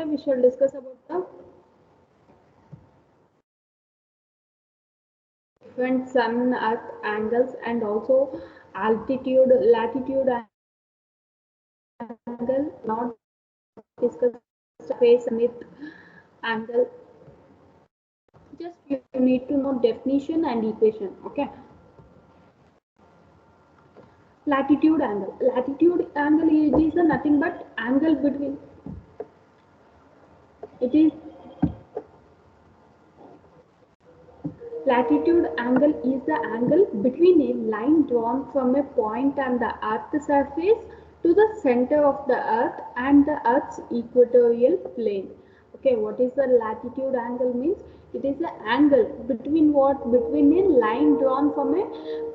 we shall discuss about the different sun earth angles and also altitude, latitude angle, not discuss face with angle. Just you need to know definition and equation. Okay. Latitude angle. Latitude angle is nothing but angle between. It is latitude angle is the angle between a line drawn from a point on the earth's surface to the center of the earth and the earth's equatorial plane. Okay, what is the latitude angle means? It is the angle between what? Between a line drawn from a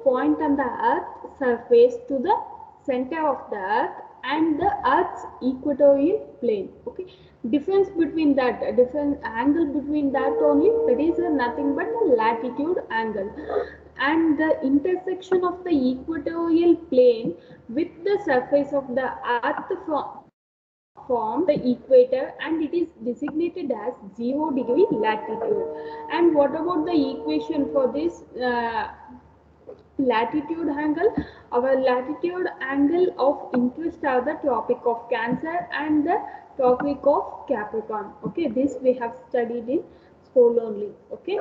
point on the earth's surface to the center of the earth and the earth's equatorial plane. Okay, difference between that, different angle between that only, that is nothing but a latitude angle. And the intersection of the equatorial plane with the surface of the earth form the equator, and it is designated as 0 degree latitude. And what about the equation for this latitude angle? Our latitude angle of interest are the Tropic of Cancer and the Tropic of Capricorn. Okay, this we have studied in school only. Okay,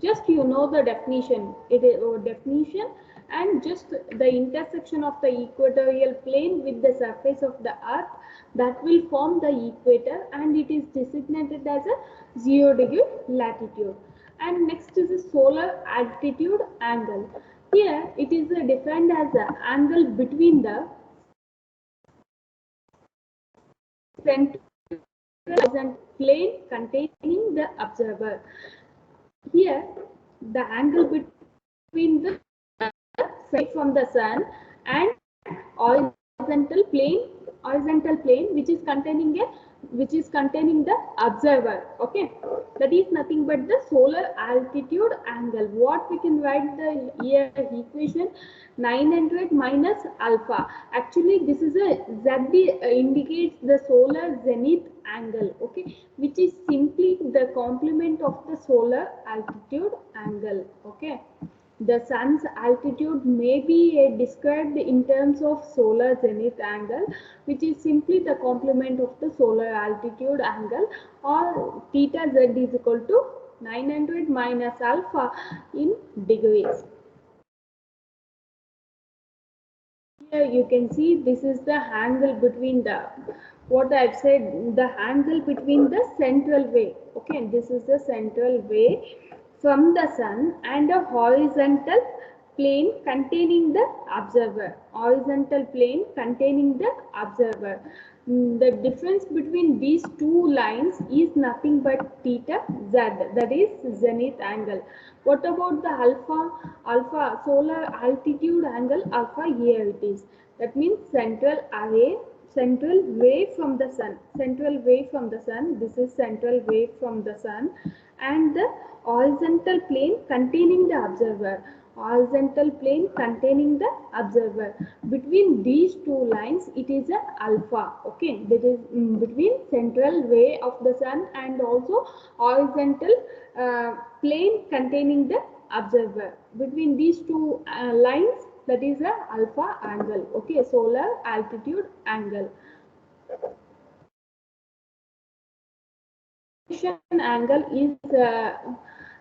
just you know the definition. It is definition and just the intersection of the equatorial plane with the surface of the earth, that will form the equator, and it is designated as a 0 degree latitude. And next is the solar altitude angle. Here it is defined as the angle between the central plane containing the observer. Here the angle between the side from the sun and horizontal plane which is containing the observer. Okay, that is nothing but the solar altitude angle. What we can write the here equation 900 minus alpha. Actually this is a z indicates the solar zenith angle. Okay, which is simply the complement of the solar altitude angle. Okay, the sun's altitude may be described in terms of solar zenith angle, which is simply the complement of the solar altitude angle, or theta z is equal to 900 minus alpha in degrees. Here you can see this is the angle between the, what I've said, the angle between the central ray. Okay, this is the central ray from the sun and a horizontal plane containing the observer. Horizontal plane containing the observer. The difference between these two lines is nothing but theta z, that is zenith angle. What about the alpha solar altitude angle? Alpha, here it is. That means central ray from the sun. Central ray from the sun. This is central ray from the sun, and the horizontal plane containing the observer. Horizontal plane containing the observer. Between these two lines, it is a alpha. Okay, that is between central ray of the sun and also horizontal plane containing the observer. Between these two lines, that is a alpha angle. Okay, solar altitude angle. Angle is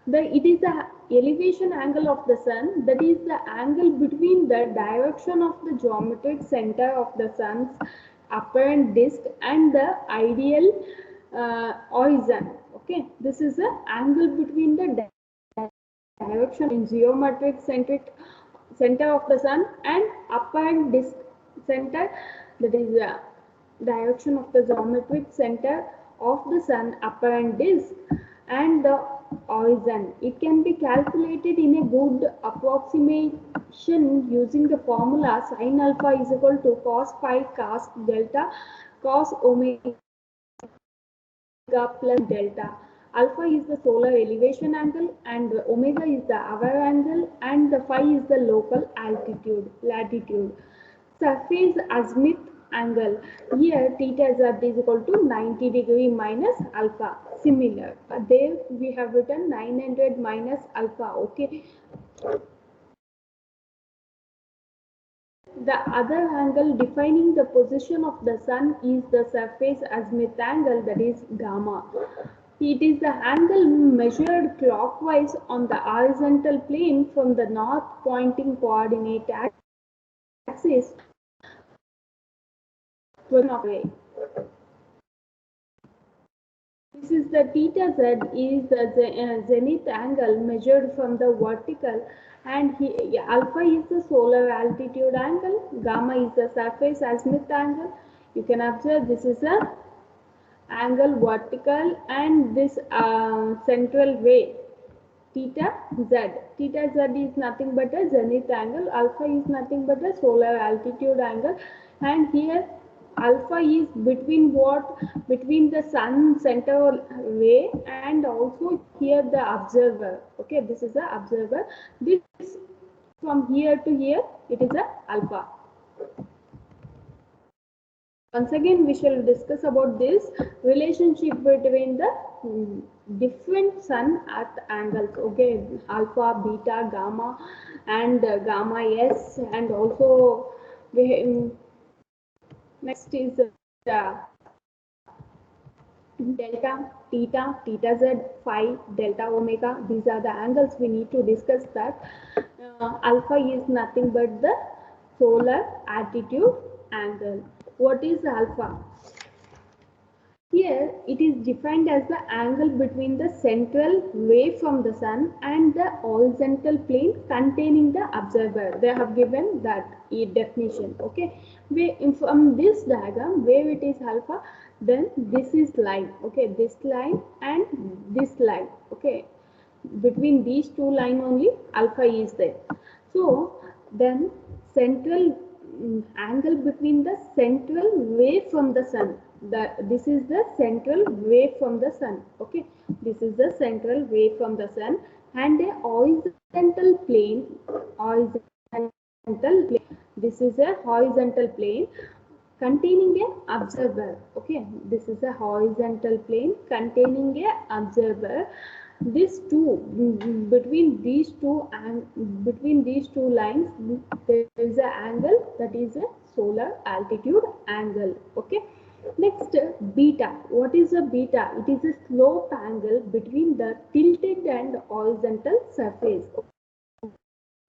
it is the elevation angle of the sun, that is the angle between the direction of the geometric center of the sun's apparent disk and the ideal horizon. Okay, this is the angle between the direction in geometric center of the sun and apparent disk center, that is the direction of the geometric center of the sun apparent disk and the horizon. It can be calculated in a good approximation using the formula sin alpha is equal to cos phi cos delta cos omega plus delta. Alpha is the solar elevation angle and omega is the hour angle and the phi is the local altitude latitude. Surface azimuth angle. Here theta z is equal to 90 degree minus alpha. Similar, there we have written 900 minus alpha. Okay, the other angle defining the position of the sun is the surface azimuth angle, that is gamma. It is the angle measured clockwise on the horizontal plane from the north pointing coordinate axis away. This is the theta z is the zenith angle measured from the vertical, and alpha is the solar altitude angle, gamma is the surface azimuth angle. You can observe this is a angle vertical, and this central way theta z. Theta z is nothing but a zenith angle, alpha is nothing but a solar altitude angle, and here alpha is between what? Between the sun center way and also here the observer. Okay, this is the observer. This from here to here, it is a alpha. Once again, we shall discuss about this relationship between the different sun at angles. Okay, alpha, beta, gamma, and gamma s, and also we, next is delta, theta, theta z, phi, delta omega. These are the angles we need to discuss. That alpha is nothing but the solar altitude angle. What is alpha? Here it is defined as the angle between the central way from the sun and the horizontal plane containing the observer. They have given that definition. Okay, from this diagram where it is alpha, then this is line. Okay, this line and this line. Okay, between these two lines only alpha is there. So then central angle between the central way from the sun, this is the central way from the sun. Okay, this is the central way from the sun, and a horizontal plane, this is a horizontal plane containing an observer. Okay, this is a horizontal plane containing a observer. This two, between these two lines, there is an angle, that is a solar altitude angle. Okay, next beta. What is a beta? It is a slope angle between the tilted and horizontal surface.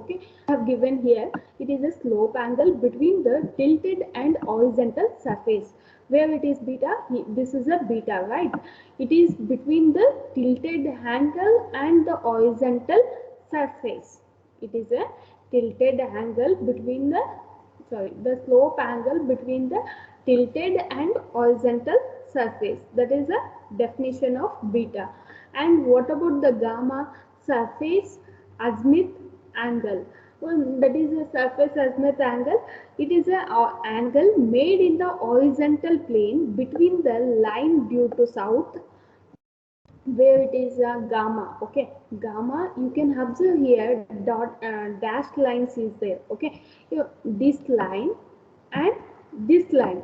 Okay, I have given here, it is a slope angle between the tilted and horizontal surface. Where it is beta? This is a beta, right? It is between the tilted angle and the horizontal surface. It is a tilted angle between the slope angle between the tilted and horizontal surface. That is the definition of beta. And what about the gamma? Surface azimuth angle. Well, that is a surface azimuth angle. It is an angle made in the horizontal plane between the line due to south, where it is gamma. Okay, gamma, you can observe here dashed lines is there. Okay, this line and this line,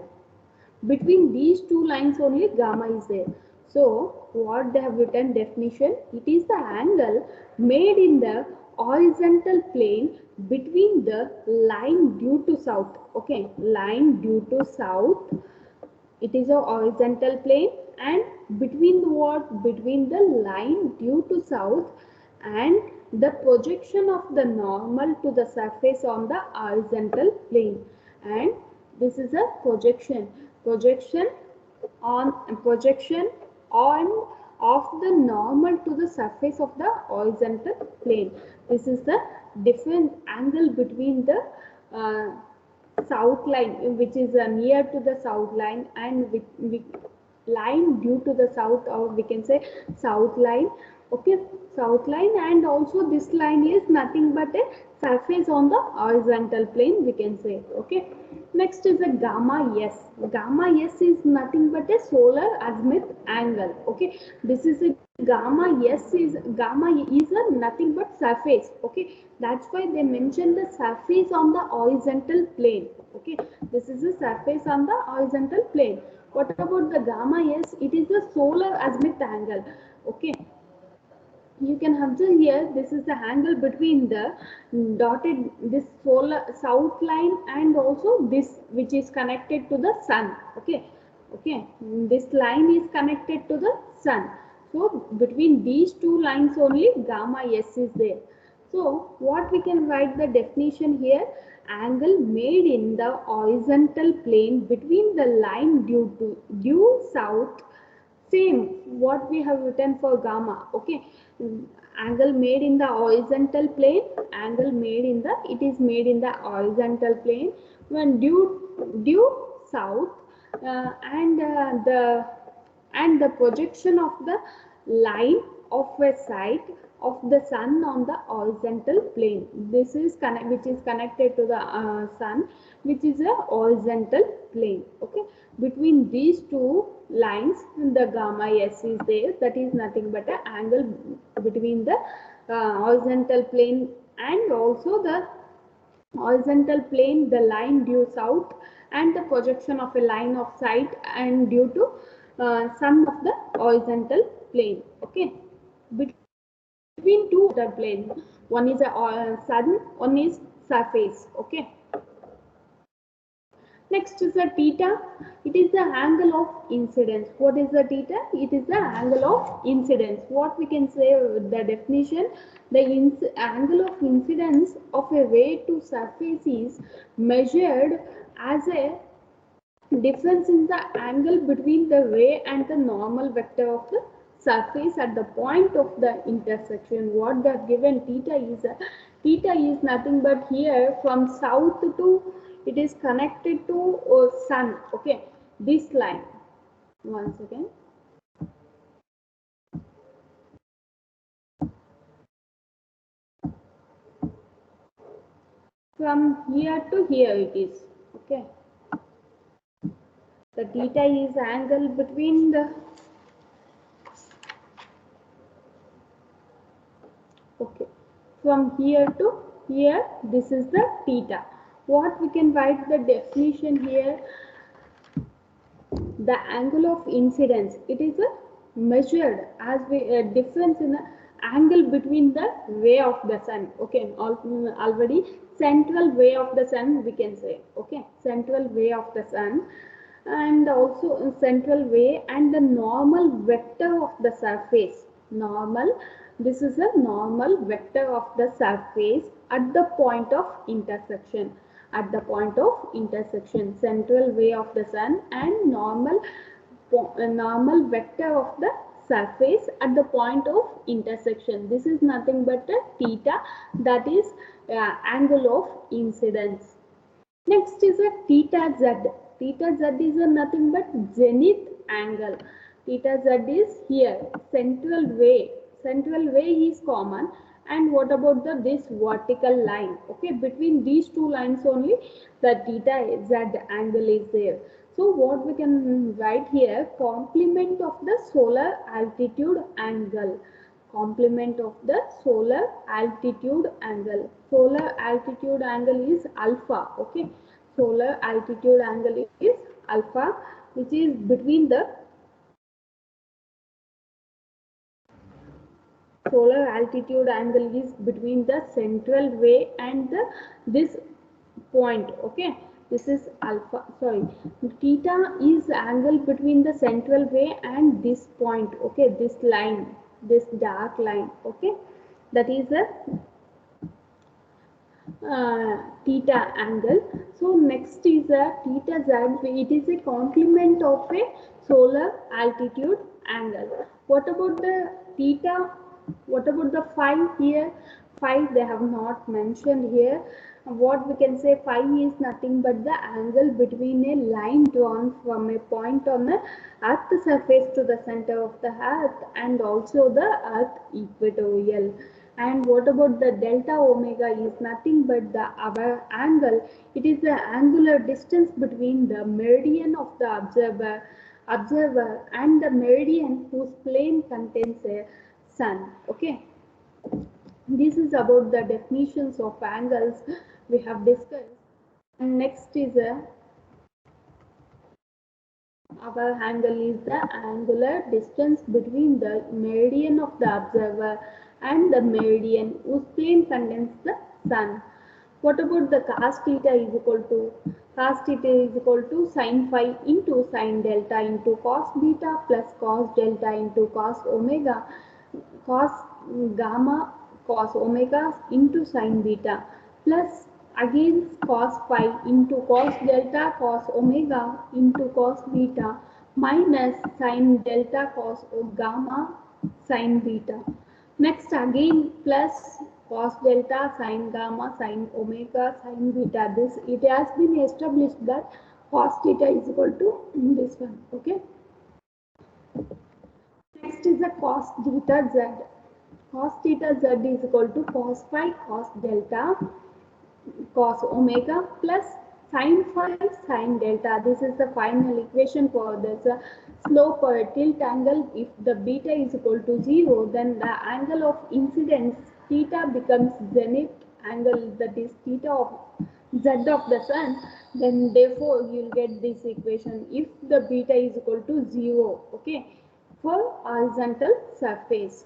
between these two lines only gamma is there. So what they have written definition, it is the angle made in the horizontal plane between the line due to south. Okay, line due to south, it is a horizontal plane, and between the what? Between the line due to south and the projection of the normal to the surface on the horizontal plane. And this is a projection on of the normal to the surface of the horizontal plane. This is the different angle between the south line, which is near to the south line, and line due to the south, or we can say south line, Okay, south line, and also this line is nothing but a surface on the horizontal plane, we can say. Okay, next is a gamma s. Gamma s is nothing but a solar azimuth angle. Okay, this is a gamma is a nothing but surface. Okay, that's why they mention the surface on the horizontal plane. Okay, this is a surface on the horizontal plane. What about the gamma s? It is the solar azimuth angle. Okay, you can observe here, this is the angle between the dotted, this solar south line, and also this which is connected to the sun. Okay, okay, this line is connected to the sun, so between these two lines only gamma s is there. So what we can write the definition here: angle made in the horizontal plane between the line due south, same what we have written for gamma. Okay, angle made in the horizontal plane, angle made in the, it is made in the horizontal plane when due south, and the projection of the line of a side of the sun on the horizontal plane. This is which is connected to the sun, which is a horizontal plane. Okay, between these two lines the gamma s is there, that is nothing but an angle between the horizontal plane and also the horizontal plane, the line due south, and the projection of a line of sight and due to sun of the horizontal plane. Okay, between two horizontal planes, one is a sun, one is surface. Okay, next is the theta. It is the angle of incidence. What is the theta? It is the angle of incidence. What we can say, the definition: the angle of incidence of a ray to surface is measured as a difference in the angle between the ray and the normal vector of the surface at the point of the intersection. What they have given, theta is nothing but here from south to, it is connected to sun. Okay, this line, once again, from here to here it is. Okay, the theta is angle between the, okay, from here to here, this is the theta. What we can write the definition here: the angle of incidence, it is a measured as a difference in the angle between the ray of the sun. Okay, already central ray of the sun we can say. Okay, central ray of the sun, and also central ray and the normal vector of the surface. Normal, this is a normal vector of the surface at the point of intersection. At the point of intersection, central ray of the sun and normal vector of the surface at the point of intersection. This is nothing but a theta, that is angle of incidence. Next is a theta z. Theta z is a nothing but zenith angle. Theta z is here. Central ray. Central ray is common. And what about the this vertical line? Okay, between these two lines only the theta z angle is there. So what we can write here: complement of the solar altitude angle. Complement of the solar altitude angle. Solar altitude angle is alpha. Okay, solar altitude angle is alpha, which is between the solar altitude angle is between the central ray and the this point. Okay, this is alpha, sorry, theta is angle between the central ray and this point. Okay, this line, this dark line. Okay, that is the theta angle. So next is a theta z. It is a complement of a solar altitude angle. What about the theta? What about the phi here? Phi they have not mentioned here. What we can say, phi is nothing but the angle between a line drawn from a point on the earth surface to the center of the earth and also the earth equatorial. And what about the delta omega is nothing but the our angle. It is the angular distance between the meridian of the observer and the meridian whose plane contains a sun. Okay, this is about the definitions of angles we have discussed. And next is our angle is the angular distance between the meridian of the observer and the meridian whose plane contains the sun. What about the cos theta is equal to? Cos theta is equal to sin phi into sin delta into cos beta plus cos delta into cos omega cos gamma cos omega into sin beta plus again cos phi into cos delta cos omega into cos beta minus sin delta cos gamma sin beta. Next again plus cos delta sin gamma sin omega sin beta. This it has been established that cos theta is equal to this one. Okay. Next is the cos theta z. Cos theta z is equal to cos phi cos delta cos omega plus sin phi sin delta. This is the final equation for this slope or tilt angle. If the beta is equal to 0, then the angle of incidence theta becomes zenith angle, that is theta of z of the sun. Then therefore you will get this equation if the beta is equal to 0. Okay, for horizontal surface.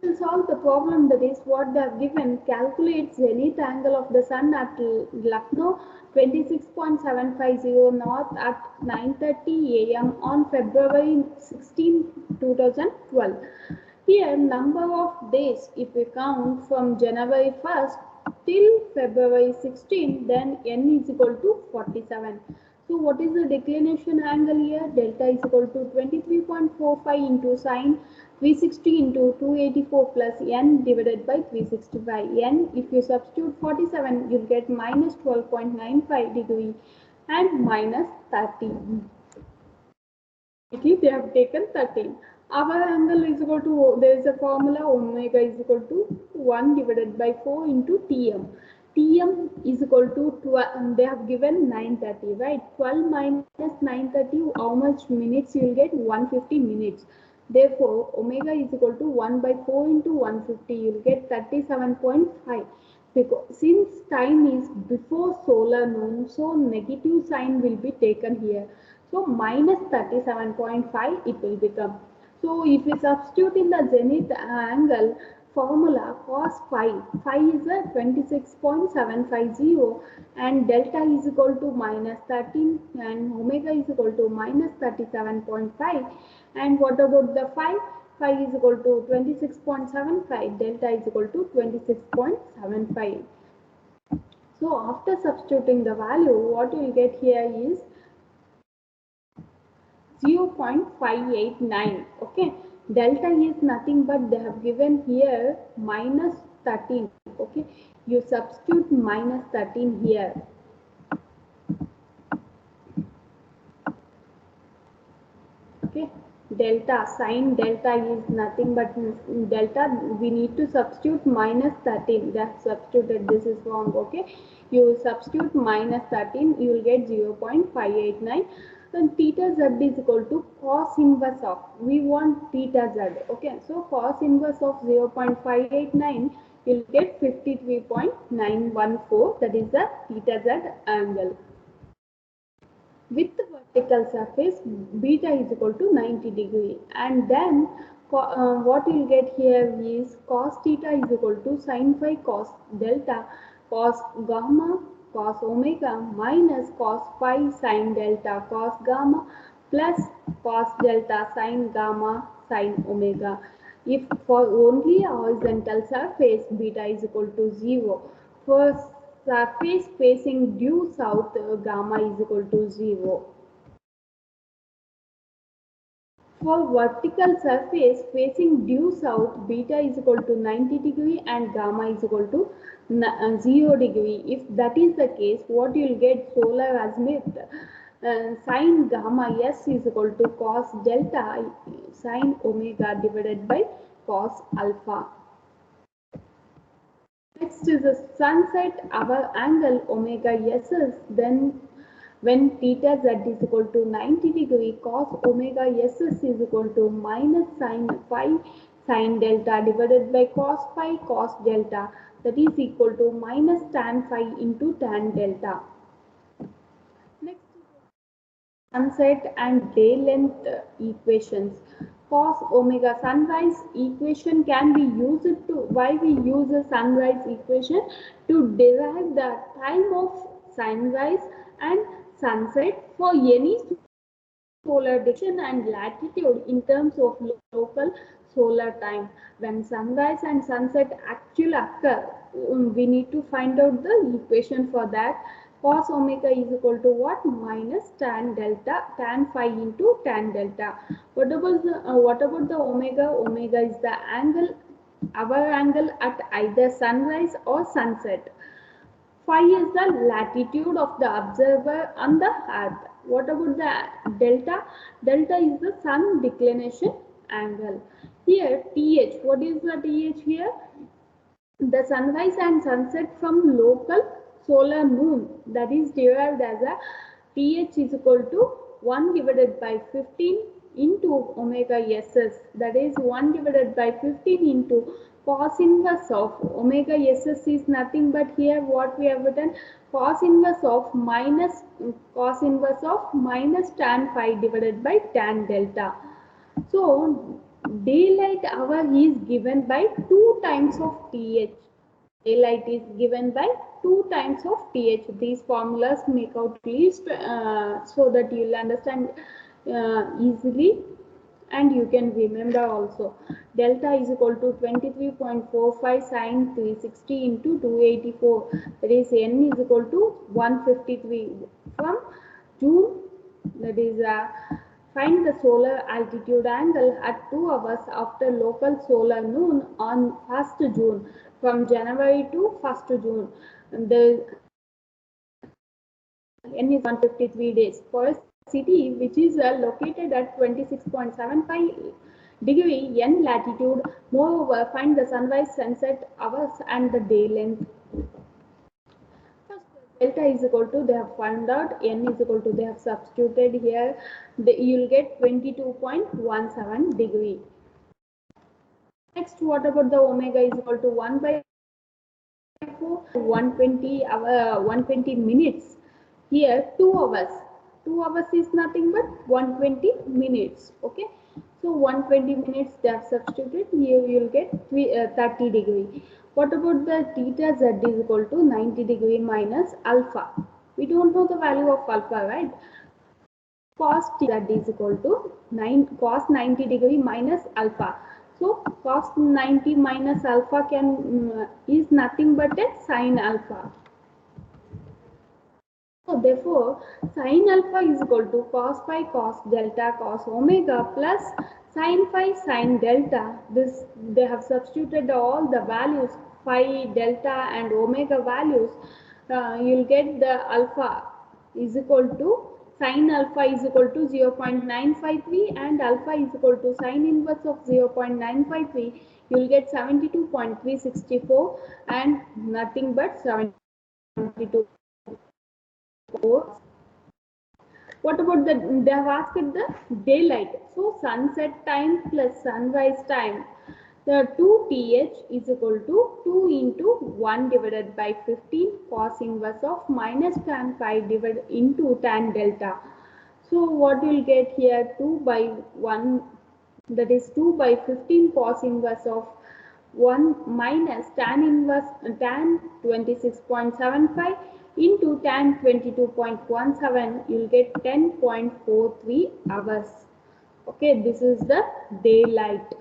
We will solve the problem, that is what they have given. Calculate zenith angle of the sun at Lucknow 26.750 north at 9:30 am on February 16, 2012. Here number of days, if we count from January 1st till February 16, then n is equal to 47. So what is the declination angle here? Delta is equal to 23.45 into sine 360 into 284 plus n divided by 365. N, if you substitute 47, you'll get minus 12.95 degree and minus 30. They have taken 13. Our angle is equal to, there is a formula, omega is equal to 1 divided by 4 into Tm. Tm is equal to 12, they have given 930, right? 12 minus 930, how much minutes you will get? 150 minutes. Therefore, omega is equal to 1 by 4 into 150, you will get 37.5. Because since time is before solar noon, so negative sign will be taken here. So minus 37.5 it will become. So if we substitute in the zenith angle formula cos phi, phi is a 26.750 and delta is equal to minus 13 and omega is equal to minus 37.5. And what about the phi? Phi is equal to 26.75, delta is equal to 26.75. So after substituting the value, what you will get here is 0.589. Okay, delta is nothing but they have given here minus 13. Okay, you substitute minus 13 here. Okay, delta sine delta is nothing but delta, we need to substitute minus 13. They have substituted, this is wrong. Okay, you substitute minus 13, you will get 0.589. and theta z is equal to cos inverse of, we want theta z. Okay, so cos inverse of 0.589, you'll get 53.914, that is the theta z angle. With the vertical surface, beta is equal to 90 degree, and then what you will get here is cos theta is equal to sin phi cos delta cos gamma cos omega minus cos phi sin delta cos gamma plus cos delta sin gamma sin omega. If for only a horizontal surface, beta is equal to 0. For surface facing due south, gamma is equal to 0. For vertical surface facing due south, beta is equal to 90 degree and gamma is equal to 0 degree. If that is the case, what you will get solar azimuth sine gamma s is equal to cos delta sine omega divided by cos alpha. Next is the sunset hour angle omega s is then when theta z is equal to 90 degree, cos omega s is equal to minus sin phi sin delta divided by cos phi cos delta, that is equal to minus tan phi into tan delta. Next, sunset and day length equations. Cos omega sunrise equation can be used to, why we use the sunrise equation? To derive the time of sunrise and sunset for any solar direction and latitude in terms of local solar time. When sunrise and sunset actually occur, we need to find out the equation for that. Cos omega is equal to what? Minus tan delta, tan phi into tan delta. What about the omega? Omega is the angle, our angle at either sunrise or sunset. Phi is the latitude of the observer on the earth. What about the delta? Delta is the sun declination angle. Here TH, what is the TH here? The sunrise and sunset from local solar moon, that is derived as a TH is equal to 1 divided by 15 into omega SS, that is 1 divided by 15 into cos inverse of omega SS is nothing but here what we have written, cos inverse of minus tan phi divided by tan delta. So daylight hour is given by 2 times of TH. Daylight is given by 2 times of TH. These formulas make out least so that you will understand easily and you can remember also. Delta is equal to 23.45 sine 360 into 284, that is n is equal to 153. From June, that is find the solar altitude angle at 2 hours after local solar noon on 1st June from January to 1st June. The n is 153 days. For a city which is located at 26.75 degree n latitude, moreover find the sunrise sunset hours and the day length. Delta is equal to, they have found out, n is equal to, they have substituted here, you will get 22.17 degree. Next, what about the omega is equal to 1 by 4, 120 minutes. Here 2 hours. 2 hours is nothing but 120 minutes. Okay. So 120 minutes they have substituted. Here you will get 30 degree. What about the theta z is equal to 90 degree minus alpha? We don't know the value of alpha, right? Cos z is equal to cos 90 degree minus alpha. So cos 90 minus alpha is nothing but a sin alpha. So therefore, sin alpha is equal to cos phi cos delta cos omega plus sin phi sin delta. This they have substituted all the values phi, delta and omega values. You'll get the alpha is equal to sin alpha is equal to 0.953 and alpha is equal to sin inverse of 0.953. You'll get 72.364 and nothing but 72. What about they have asked the daylight. So sunset time plus sunrise time. The 2th is equal to 2 into 1 divided by 15 cos inverse of minus tan phi divided into tan delta. So what you will get here 2 by 1, that is 2 by 15 cos inverse of 1 minus tan inverse tan 26.75 into tan 22.17, you will get 10.43 hours. Okay, this is the daylight.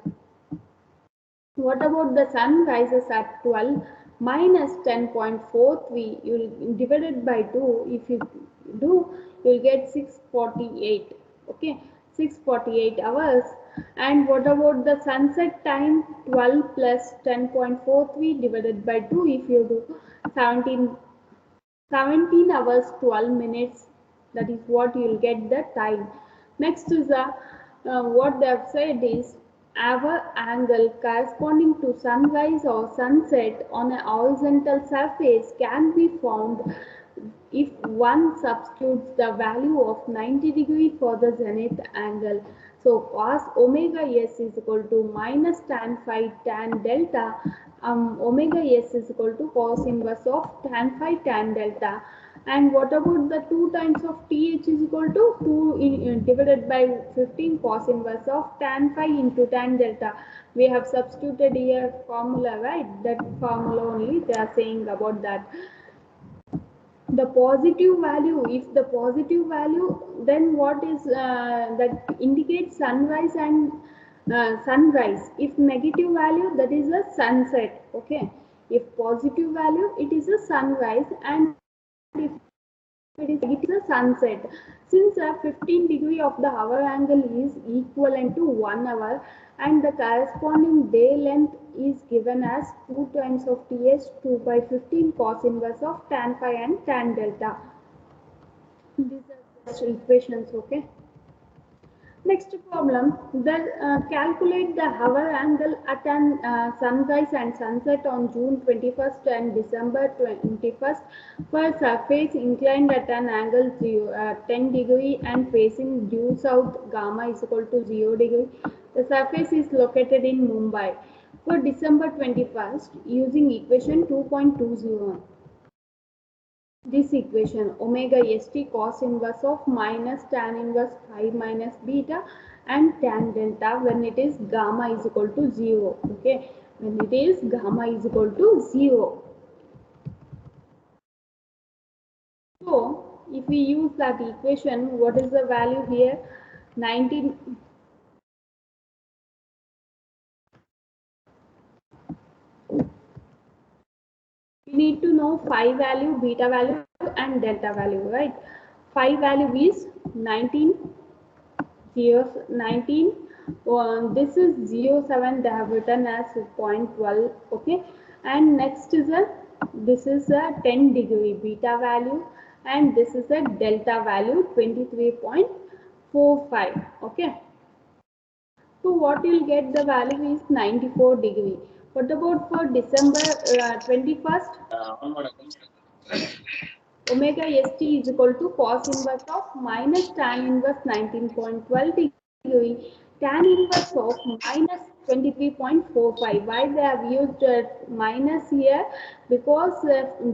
What about the sun rises at 12 minus 10.43, you will divided by 2, if you do, you will get 648. Okay, 6:48 hours. And what about the sunset time? 12 plus 10.43 divided by 2. If you do 17 hours 12 minutes, that is what you will get the time. Next is the what they have said is our angle corresponding to sunrise or sunset on a horizontal surface can be found if one substitutes the value of 90 degree for the zenith angle. So cos omega s is equal to minus tan phi tan delta. Omega s is equal to cos inverse of tan phi tan delta. And what about the 2 times of th is equal to 2 divided by 15 cos inverse of tan phi into tan delta. We have substituted here formula, right? That formula only they are saying about that. The positive value, if the positive value, then what is that indicates sunrise and sunrise. If negative value, that is a sunset. Okay, if positive value, it is a sunrise, and if it is a sunset. Since 15 degree of the hour angle is equivalent to 1 hour, and the corresponding day length is given as 2 times of th, 2 by 15 cos inverse of tan phi and tan delta. These are just equations. Okay. Next problem, calculate the hour angle at an sunrise and sunset on June 21st and December 21st for a surface inclined at an angle 10 degree and facing due south, gamma is equal to 0 degree. The surface is located in Mumbai. For December 21st, using equation 2.201. This equation omega st cos inverse of minus tan inverse phi minus beta and tan delta when it is gamma is equal to 0. Okay, when it is gamma is equal to 0. So if we use that equation, what is the value here? 19. We need to know phi value, beta value and delta value, right? Phi value is 19. 19. This is 07, they have written as 0.12. Okay, and next is this is a 10 degree beta value, and this is a delta value 23.45. Okay, so what you'll get, the value is 94 degree. What about for December 21st? Omega st is equal to cos inverse of minus tan inverse 19.12 degree, tan inverse of minus 23.45. Why they have used minus here? Because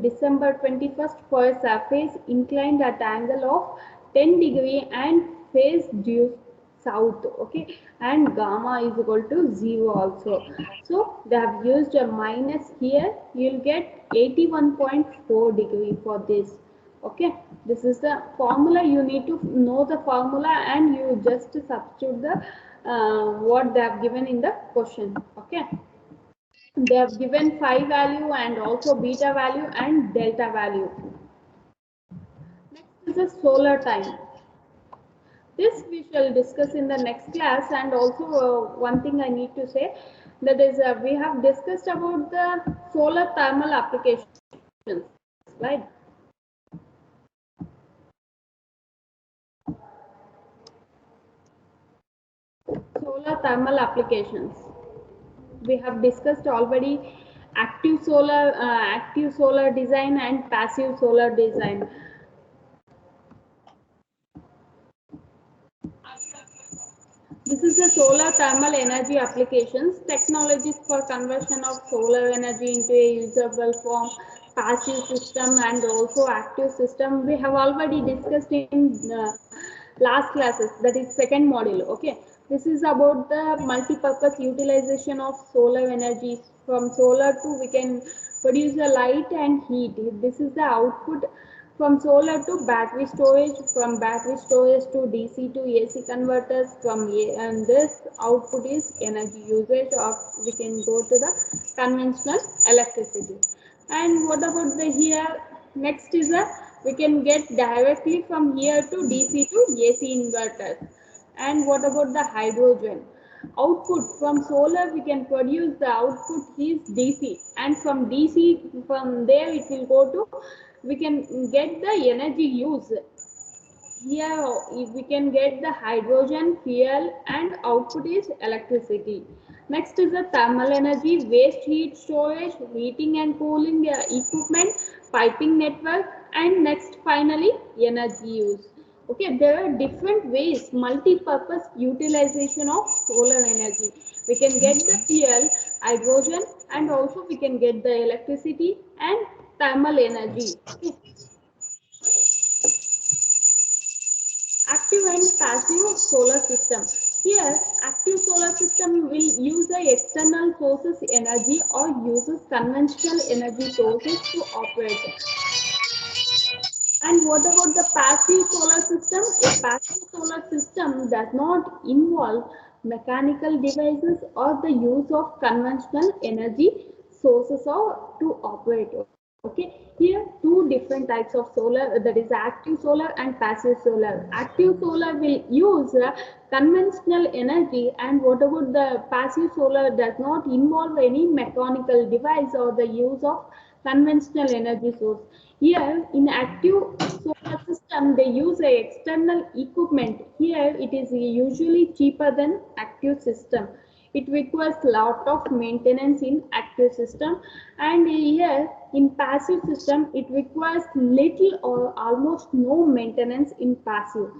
December 21st for a surface inclined at angle of 10 degree and phase due south. Okay, and gamma is equal to 0 also. So they have used a minus here. You'll get 81.4 degree for this. Okay, this is the formula. You need to know the formula and you just substitute the what they have given in the question. Okay, they have given phi value and also beta value and delta value. Next is the solar time. This we shall discuss in the next class. And also one thing I need to say, that is we have discussed about the solar thermal applications, right? Solar thermal applications. We have discussed already active solar design and passive solar design. This is the solar thermal energy applications, technologies for conversion of solar energy into a usable form, passive system and also active system. We have already discussed in last classes, that is second module. Okay, this is about the multi-purpose utilization of solar energy. From solar to we can produce the light and heat. This is the output. From solar to battery storage, from battery storage to DC to AC converters, and this output is energy usage, or we can go to the conventional electricity. And what about the here? Next is we can get directly from here to DC to AC inverters. And what about the hydrogen? Output from solar, we can produce the output is DC, and from DC, from there it will go to, we can get the energy use. Here we can get the hydrogen fuel and output is electricity. Next is the thermal energy, waste heat storage, heating and cooling equipment, piping network, and next finally energy use. Okay, there are different ways, multi-purpose utilization of solar energy. We can get the fuel, hydrogen, and also we can get the electricity and thermal energy. Okay. Active and passive solar system. Here, active solar system will use the external sources energy or uses conventional energy sources to operate. And what about the passive solar system? A passive solar system does not involve mechanical devices or the use of conventional energy sources or to operate. Okay, here two different types of solar, that is active solar and passive solar. Active solar will use conventional energy, and what about the passive solar does not involve any mechanical device or the use of conventional energy source. Here in active solar system, they use a external equipment. Here it is usually cheaper than active system. It requires lot of maintenance in active system, and here in passive system it requires little or almost no maintenance in passive.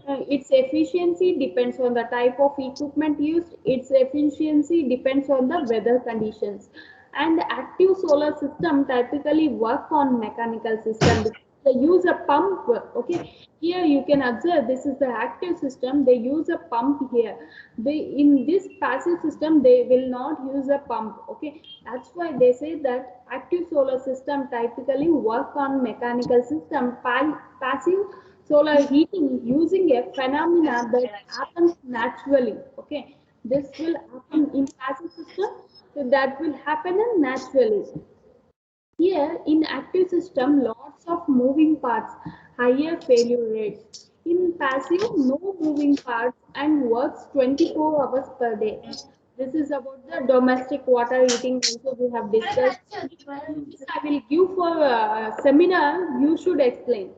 Its efficiency depends on the type of equipment used. Its efficiency depends on the weather conditions. And active solar system typically work on mechanical system. They use a pump. Okay, here you can observe this is the active system. They use a pump here. They in this passive system they will not use a pump. Okay, that's why they say that active solar system typically work on mechanical system. Passive solar heating using a phenomena that happens naturally. Okay, this will happen in passive system, so that will happen naturally. Here in active system, lots of moving parts, higher failure rates. In passive, no moving parts and works 24 hours per day. This is about the domestic water heating also we have discussed. This I will give for a seminar, you should explain.